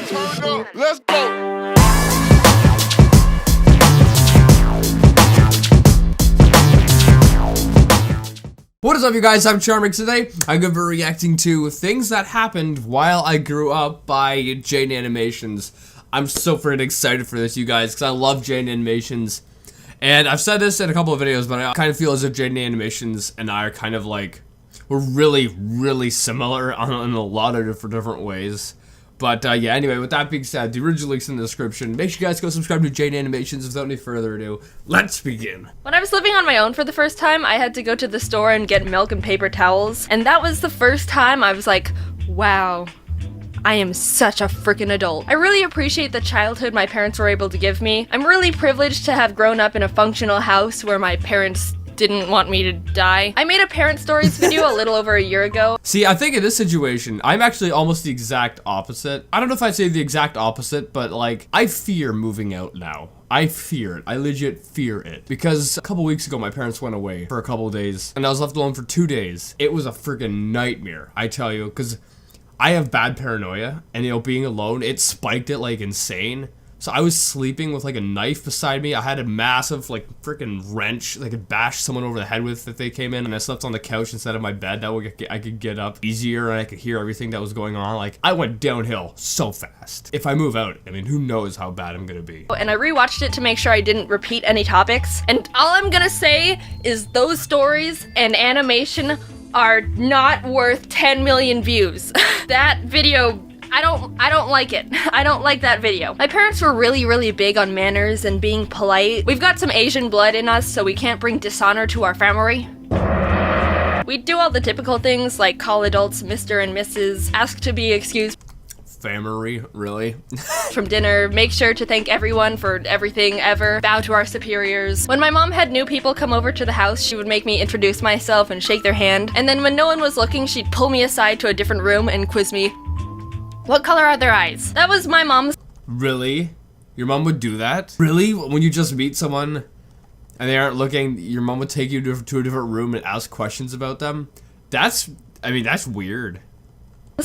Turn up, let's go. What is up, you guys? I'm Charmx. Today I'm going to be reacting to things that happened while I grew up by Jane Animations. I'm so freaking excited for this, you guys, because I love Jane Animations. And I've said this in a couple of videos, but I kind of feel as if Jane Animations and I are kind of like, we're really similar in a lot of different ways. But yeah, anyway, with that being said, the original link's in the description. Make sure you guys go subscribe to Jane Animations. Without any further ado, let's begin. When I was living on my own for the first time, I had to go to the store and get milk and paper towels. And that was the first time I was like, wow, I am such a freaking adult. I really appreciate the childhood my parents were able to give me. I'm really privileged to have grown up in a functional house where my parents didn't want me to die. I made a parent stories video a little over a year ago. See, I think in this situation, I'm actually almost the exact opposite. I don't know if I'd say the exact opposite, but like, I fear moving out now. I fear it. I legit fear it. Because a couple weeks ago, my parents went away for a couple of days, and I was left alone for 2 days. It was a freaking nightmare, I tell you, because I have bad paranoia, and you know, being alone, it spiked it like insane. So I was sleeping with like a knife beside me. I had a massive like freaking wrench that I could bash someone over the head with if they came in, and I slept on the couch instead of my bed. That way I could get up easier and I could hear everything that was going on. Like, I went downhill so fast. If I move out, I mean, who knows how bad I'm gonna be. And I rewatched it to make sure I didn't repeat any topics. And all I'm gonna say is those stories and animation are not worth 10 million views. That video, I don't like it. I don't like that video. My parents were really big on manners and being polite. We've got some Asian blood in us, so we can't bring dishonor to our family. We do all the typical things like call adults Mr. and Mrs., ask to be excused Family, really? from dinner, make sure to thank everyone for everything ever, bow to our superiors. When my mom had new people come over to the house, she would make me introduce myself and shake their hand, and then when no one was looking, she'd pull me aside to a different room and quiz me. What color are their eyes? That was my mom's. Really? Your mom would do that? Really? When you just meet someone and they aren't looking, your mom would take you to a different room and ask questions about them? That's weird.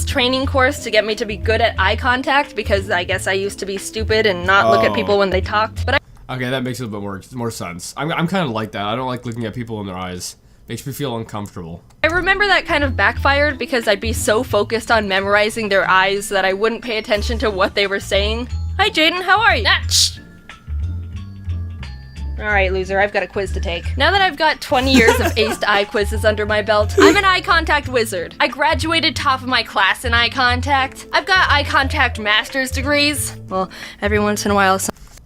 Training course to get me to be good at eye contact, because I guess I used to be stupid and not look at people when they talked. But okay, that makes a little bit more sense. I'm kind of like that. I don't like looking at people in their eyes. Makes me feel uncomfortable. I remember that kind of backfired because I'd be so focused on memorizing their eyes that I wouldn't pay attention to what they were saying. Hi Jaden, how are you? Alright, loser, I've got a quiz to take. Now that I've got 20 years of aced eye quizzes under my belt, I'm an eye contact wizard. I graduated top of my class in eye contact. I've got eye contact master's degrees. Well, every once in a while,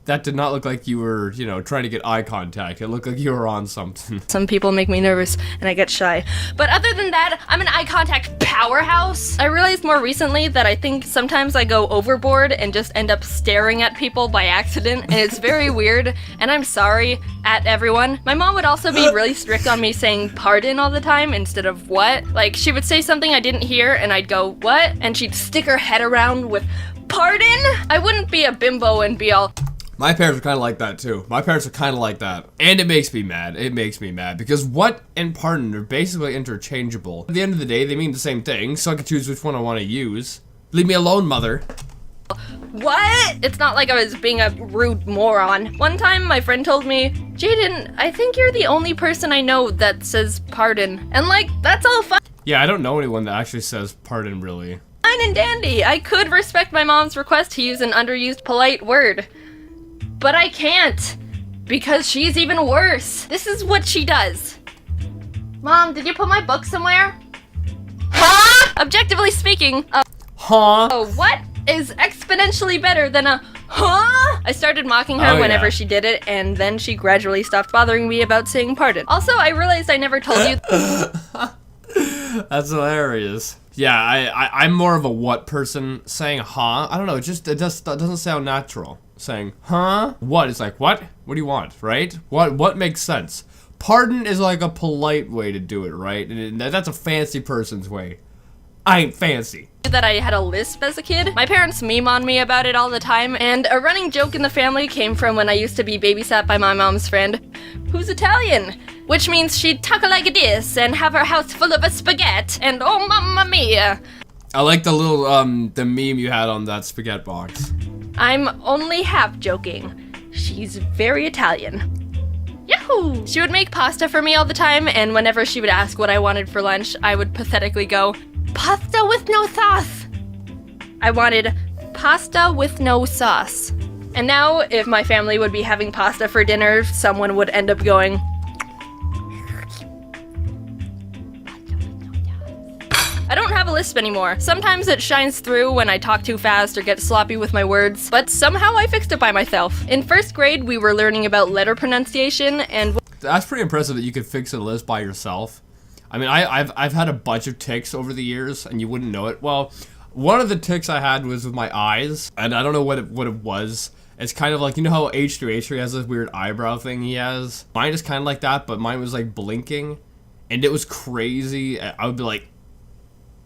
That did not look like you were, you know, trying to get eye contact. It looked like you were on something. some people make me nervous and I get shy. But other than that, I'm an eye contact powerhouse. I realized more recently that I think sometimes I go overboard and just end up staring at people by accident, and it's very weird, and I'm sorry at everyone. My mom would also be really strict on me saying pardon all the time instead of what. Like, she would say something I didn't hear and I'd go, what? And she'd stick her head around with, pardon? I wouldn't be a bimbo and be all, My parents are kind of like that too. My parents are kind of like that. And it makes me mad. It makes me mad because what and pardon are basically interchangeable. At the end of the day, they mean the same thing, so I can choose which one I want to use. Leave me alone, mother. what? It's not like I was being a rude moron. One time my friend told me, Jaden, I think you're the only person I know that says pardon. And like, that's all fine Yeah, I don't know anyone that actually says pardon, really. and dandy. I could respect my mom's request to use an underused polite word. But I can't, because she's even worse. This is what she does. Mom, did you put my book somewhere? Huh? Objectively speaking, Huh? oh, what is exponentially better than a huh? I started mocking her whenever she did it, and then she gradually stopped bothering me about saying pardon. Also, I realized I never told you. That's hilarious. Yeah, I'm more of a what person. Saying huh? I don't know, it doesn't sound natural. Saying, huh? What? It's like, what? What do you want, right? What makes sense? Pardon is like a polite way to do it, right? And that's a fancy person's way. I ain't fancy. That I had a lisp as a kid. My parents meme on me about it all the time, and a running joke in the family came from when I used to be babysat by my mom's friend, who's Italian, which means she'd talk like this and have her house full of a spaghetti, and oh mamma mia. I like the little, the meme you had on that spaghetti box. I'm only half joking. She's very Italian. Yahoo! She would make pasta for me all the time, and whenever she would ask what I wanted for lunch, I would pathetically go, pasta with no sauce! I wanted pasta with no sauce. And now, if my family would be having pasta for dinner, someone would end up going, I don't have a lisp anymore. Sometimes it shines through when I talk too fast or get sloppy with my words, but somehow I fixed it by myself. In first grade, we were learning about letter pronunciation, and that's pretty impressive that you could fix a lisp by yourself. I mean, I've had a bunch of tics over the years, and you wouldn't know it. Well, one of the tics I had was with my eyes, and I don't know what it was. It's kind of like, you know how H3 has this weird eyebrow thing he has? Mine is kind of like that, but mine was like blinking, and it was crazy. I would be like,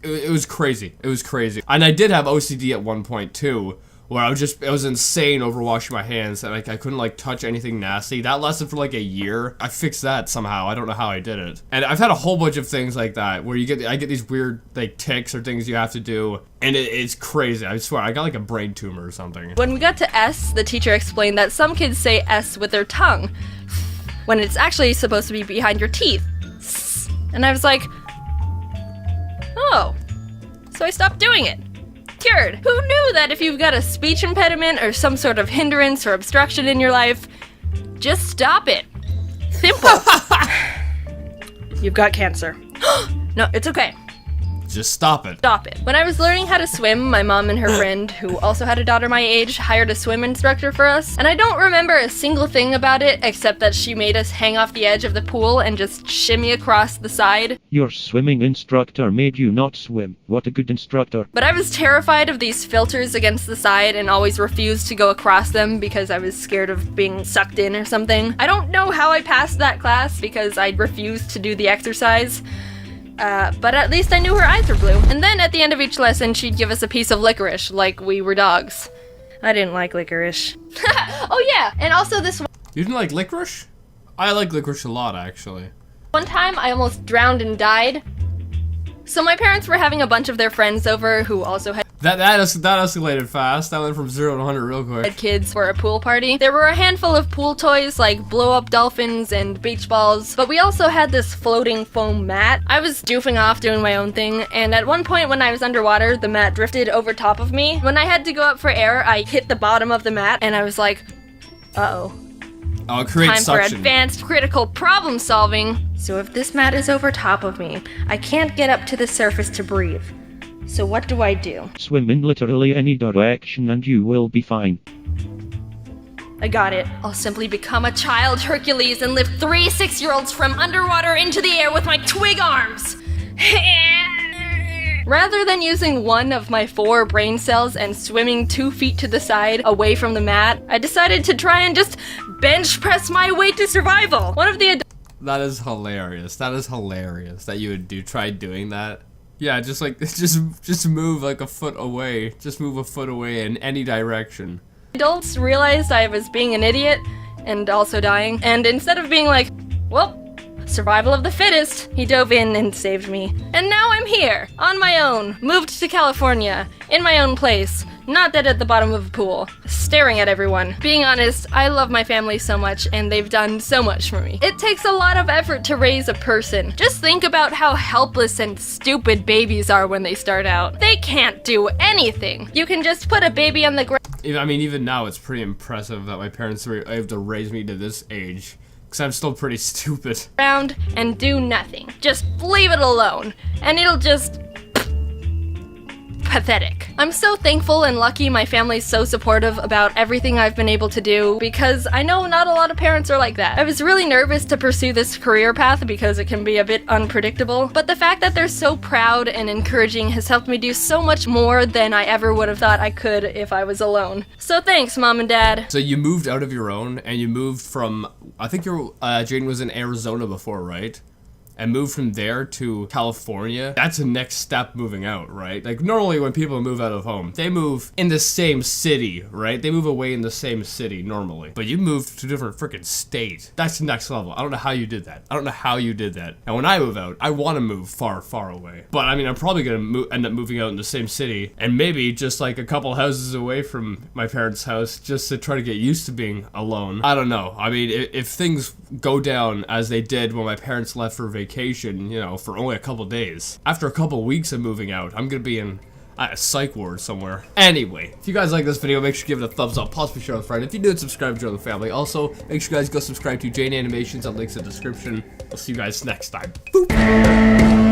it was crazy. It was crazy. And I did have OCD at one point too, where I was insane over washing my hands, and like I couldn't like touch anything nasty. That lasted for like a year. I fixed that somehow. I don't know how I did it. And I've had a whole bunch of things like that where I get these weird like tics or things you have to do, and it's crazy. I swear, I got like a brain tumor or something. when we got to S, the teacher explained that some kids say S with their tongue, when it's actually supposed to be behind your teeth. And I was like, oh, so I stopped doing it. Cured. Who knew that if you've got a speech impediment or some sort of hindrance or obstruction in your life, just stop it. Simple. You've got cancer. No, it's okay. Just stop it. Stop it. When I was learning how to swim, my mom and her friend, who also had a daughter my age, hired a swim instructor for us, and I don't remember a single thing about it except that she made us hang off the edge of the pool and just shimmy across the side. Your swimming instructor made you not swim. What a good instructor. But I was terrified of these filters against the side and always refused to go across them because I was scared of being sucked in or something. I don't know how I passed that class because I refused to do the exercise. But at least I knew her eyes were blue. And then at the end of each lesson, she'd give us a piece of licorice, like we were dogs. I didn't like licorice. Oh yeah, and also this You didn't like licorice? I like licorice a lot, actually. one time I almost drowned and died. So my parents were having a bunch of their friends over who also had That escalated fast. That went from 0 to 100 real quick. kids for a pool party. There were a handful of pool toys like blow-up dolphins and beach balls, but we also had this floating foam mat. I was doofing off doing my own thing, and at one point when I was underwater, the mat drifted over top of me. When I had to go up for air, I hit the bottom of the mat, and I was like, uh-oh. Oh, it creates Time for suction. advanced critical problem solving. So if this mat is over top of me, I can't get up to the surface to breathe. So what do I do? Swim in literally any direction and you will be fine. I got it. I'll simply become a child Hercules and lift 3 6-year-olds from underwater into the air with my twig arms. Rather than using one of my 4 brain cells and swimming 2 feet to the side away from the mat, I decided to try and just bench press my way to survival. One of the That is hilarious. That is hilarious that you would try doing that. Yeah, just like, just move like a foot away. Just move a foot away in any direction. adults realized I was being an idiot and also dying, and instead of being like, well, survival of the fittest, he dove in and saved me. And now I'm here, on my own, moved to California, in my own place, not dead at the bottom of a pool, staring at everyone. Being honest, I love my family so much, and they've done so much for me. It takes a lot of effort to raise a person. Just think about how helpless and stupid babies are when they start out. They can't do anything. You can just put a baby on the ground. I mean, even now, it's pretty impressive that my parents were able to raise me to this age. Because I'm still pretty stupid. Around and do nothing. Just leave it alone, and it'll just pathetic. I'm so thankful and lucky my family's so supportive about everything I've been able to do, because I know not a lot of parents are like that. I was really nervous to pursue this career path because it can be a bit unpredictable, but the fact that they're so proud and encouraging has helped me do so much more than I ever would have thought I could if I was alone. So thanks, Mom and Dad. So you moved out of your own, and you moved from, I think Jaden was in Arizona before, right? and move from there to California, that's the next step moving out, right? Like normally when people move out of home, they move in the same city, right? They move away in the same city normally, but you move to a different freaking state. That's the next level. I don't know how you did that. I don't know how you did that. And when I move out, I want to move far, far away. But I mean, I'm probably gonna end up moving out in the same city and maybe just like a couple houses away from my parents' house just to try to get used to being alone. I don't know. I mean, if things go down as they did when my parents left for vacation, you know, for only a couple days, after a couple weeks of moving out, I'm gonna be in a psych ward somewhere. Anyway, if you guys like this video, make sure you give it a thumbs up, possibly share with a friend. If you did, subscribe, join the family. Also, make sure you guys go subscribe to Jane Animations, on links in the description. I'll see you guys next time. Boop.